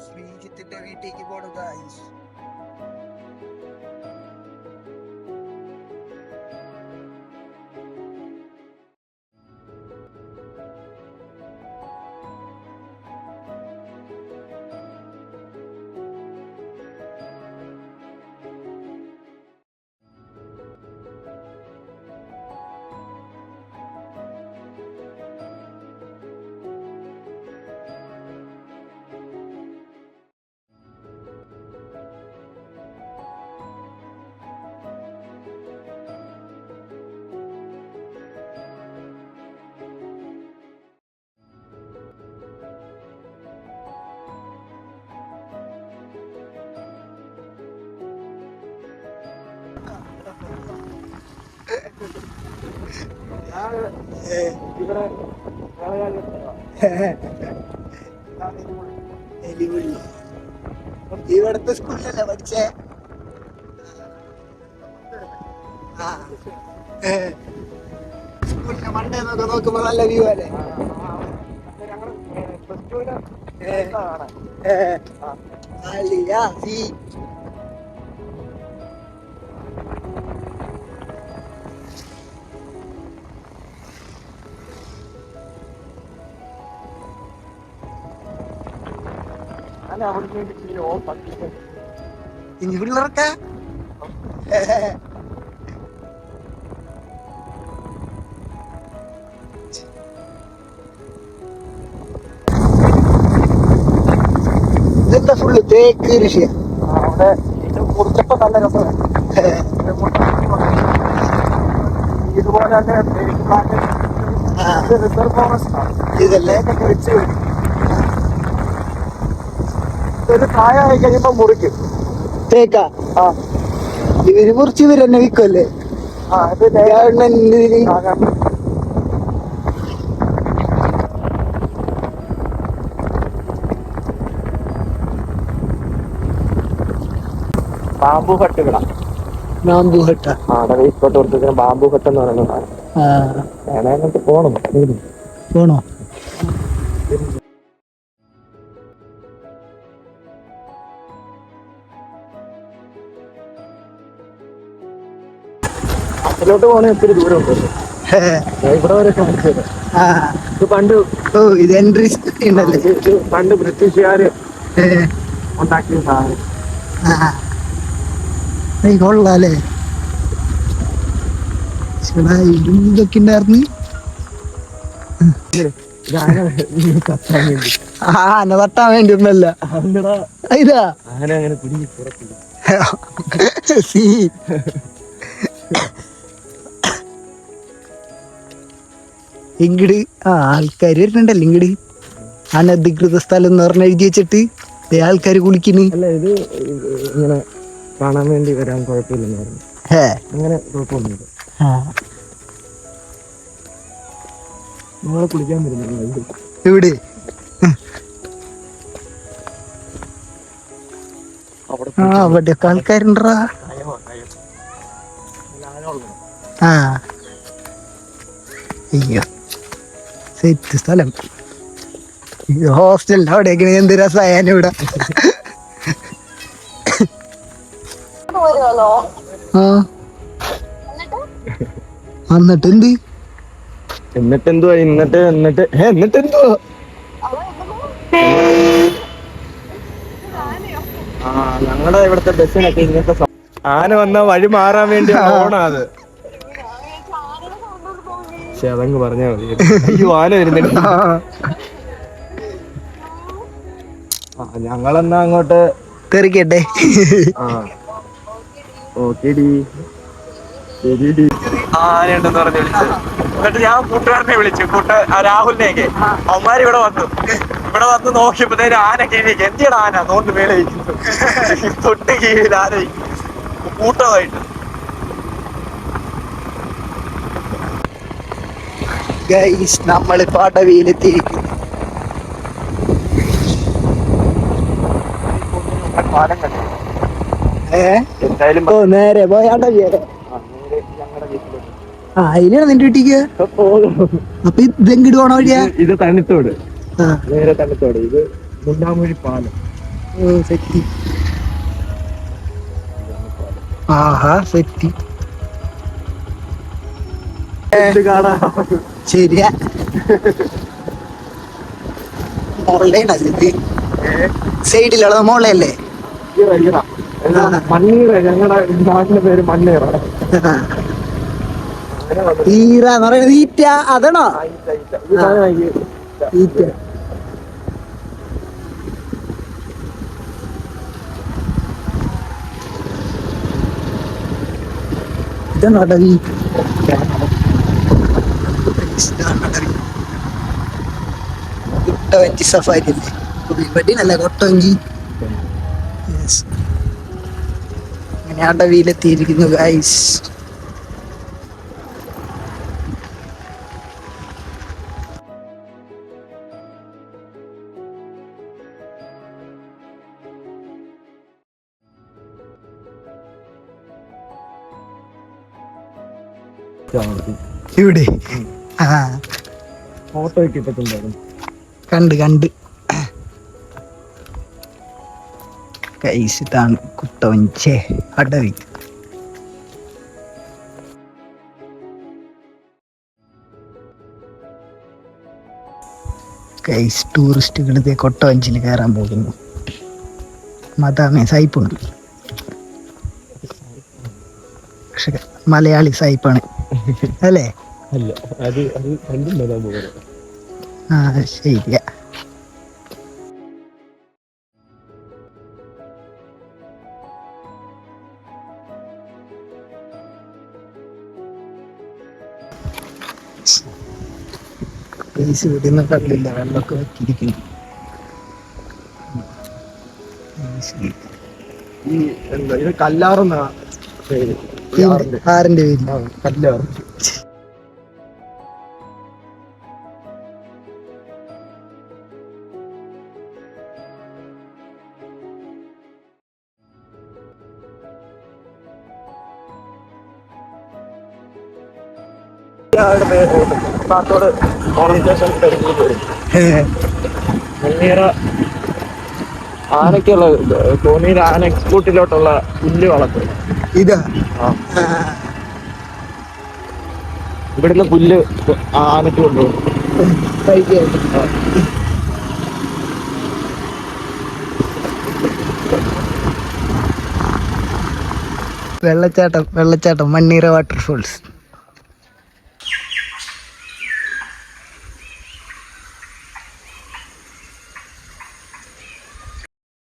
ശ്രീജിത്തിന്റെ വീട്ടിലേക്ക് പോണു ഗായ്സ്. ഇവിടുത്തെ സ്കൂളിലല്ലേ പഠിച്ചേ? സ്കൂളിന്റെ മണ്ടേ നോക്കുമ്പോ നല്ല വ്യൂ അല്ലേ? ഇനി പിള്ളേർക്ക ഇതെന്താ ഫുള്ള് തേക്ക് കൃഷിയാ? അവിടെ ഇത് കുറിച്ചപ്പോ നല്ല രസമാണ്. ഇതുപോലെ തന്നെ റിസർവ് ഫോറസ്റ്റ് ഇതല്ലേ വെച്ച് ഒരു പ്രായമായി കഴിയുമ്പോ മുറിക്കും. തേക്കാ? ആ, ഇവര് മുറിച്ച് ഇവര് തന്നെ വിൽക്കുമല്ലേ? ഗവൺമെന്റ് ബാംബു ഹട്ടുകളാ. ബാംബു ഹട്ട? അവിടെ ഇപ്പോട്ട് കൊടുത്തിരിക്കുന്ന ബാംബു ഹട്ട് എന്ന് പറയുന്നതാണ്. വേണമെന്നിട്ട് പോണോ? പോണോ? അതിലോട്ട് പോണേ ഒത്തിരി ദൂരമുണ്ട്. ഇവിടെ വരെ പണ്ട് ഇത് എൻട്രി ഉണ്ടല്ലേ? പണ്ട് ബ്രിട്ടീഷുകാര് ഉണ്ടാക്കിയ സാധനം. കൊള്ളാല്ലേ? ഇതൊക്കെ ഉണ്ടായിരുന്നു. ആന തട്ടാൻ വേണ്ടി ഒന്നല്ല. ഇതാ ആന അങ്ങനെ കുടുങ്ങി ഇങ്ങട് ആൾക്കാര് വരുന്നുണ്ടല്ലോ ഇങ്ങട്. അനധികൃത സ്ഥലം എന്ന് പറഞ്ഞ എഴുതി വെച്ചിട്ട് ആൾക്കാര് കുളിക്കുന്നു. അല്ല, ഇത് ഇങ്ങനെ കാണാൻ വേണ്ടി വരാൻ കുഴപ്പമില്ലെന്ന് പറഞ്ഞു. അങ്ങനെ കുഴപ്പമൊന്നുമില്ല. നമ്മളെ കുളിക്കാൻ വരുന്നുണ്ട് ഇവിടെ. അവിടെയൊക്കെ ആൾക്കാരുണ്ടാ. അയ്യോ, സെറ്റ് സ്ഥലം. ഹോസ്റ്റലിന്റെ അവിടെയൊക്കെ എന്ത് രസായാലും ഇവിടെ. എന്നിട്ട് എന്ത്? എന്നിട്ടെന്തുവാ? എന്നിട്ടെന്തുവാ? ഞങ്ങളുടെ ഇവിടുത്തെ ബസ്സിനൊക്കെ ഇങ്ങനത്തെ ആന വന്ന വഴി മാറാൻ വേണ്ടി ഓണാത്. പക്ഷെ അതങ്ങ് പറഞ്ഞാ മതി. അയ്യോ, ആന വരുന്നുണ്ട്. ഞങ്ങളെന്നാ അങ്ങോട്ട് തെറിക്കട്ടെ. ഓക്കേടി, ശരിടി. ആനയുണ്ടെന്ന് പറഞ്ഞ് വിളിച്ചത്. എന്നിട്ട് ഞാൻ കൂട്ടുകാരനെ വിളിച്ചു, രാഹുലിനെയൊക്കെ. അവന്മാര് ഇവിടെ വന്ന് നോക്കിയപ്പോഴത്തേന് ആന കീഴിലേക്ക്. എന്തിനാണ് ആന നോണ്ട് മേലെ ഇരിക്കുന്നു. തൊട്ട് കീഴിൽ ആന കൂട്ടമായിട്ട്. നമ്മളിപ്പോ അടവിയിലെത്തിയിരിക്കുന്നു. നേരെ പോയ അടവിയല്ലേ? അതിനാണ് നിന്റെ വീട്ടിക്ക്. അപ്പൊ ഇതെങ്കിട് പോണ വഴിയാ? ഇത് തണ്ണിത്തോട്, നേരെ തണ്ണിത്തോട്. ഇത് മുണ്ടാമൊഴി പാലം. സെറ്റി. ആഹാ സെറ്റി. ശരിയാ. മോളേനാ സൈഡിലുള്ളത് മോളല്ലേ? മണ്ണീറ, ഞങ്ങളുടെ നാട്ടിലെ പേര് മണ്ണീറ. ഈറാന്ന് പറയുന്നത് ഈറ്റ, അതാണോ? ഈറ്റ. ഇതാണ് അടവി. കൊട്ടവഞ്ചി സഫാരി അല്ലേ? ഇവിടെ കൊട്ടവഞ്ചി. അങ്ങനെ അടവിയിലെത്തിയിരിക്കുന്നു ഗൈസ്. ഇവിടെ ഫോട്ടോ കിട്ടത്തുണ്ടായിരുന്നു. കണ്ട് ഗൈസ്, ഇതാണ് കുട്ടവഞ്ചി അടവി. ഗൈസ്, ടൂറിസ്റ്റുകൾ ഇതേ കൊട്ടവഞ്ചിയിൽ കയറാൻ പോകുന്നു. മതാമേ സായിപ്പാണ്, പക്ഷെ മലയാളി സായിപ്പാണ് അല്ലേ? അല്ല, അത് ആ ശരിയാ. ഇവിടുന്ന് കണ്ടില്ല, വെള്ളമൊക്കെ വെക്കിരിക്കുന്നു. ഈ എന്താ ഇത് കല്ലാറെന്നാ പേര്, ആറിന്റെ പേര് കല്ലാറ്. ആനക്കുള്ള തോന്നിയിൽ ആന എക്സ്പോർട്ടിലോട്ടുള്ള പുല്ല് വളർത്തും. ഇതാ ഇവിടുന്ന് പുല്ല് ആനക്ക് കൊണ്ടുപോകും. വെള്ളച്ചാട്ടം മണ്ണീറ വാട്ടർഫോൾസ്.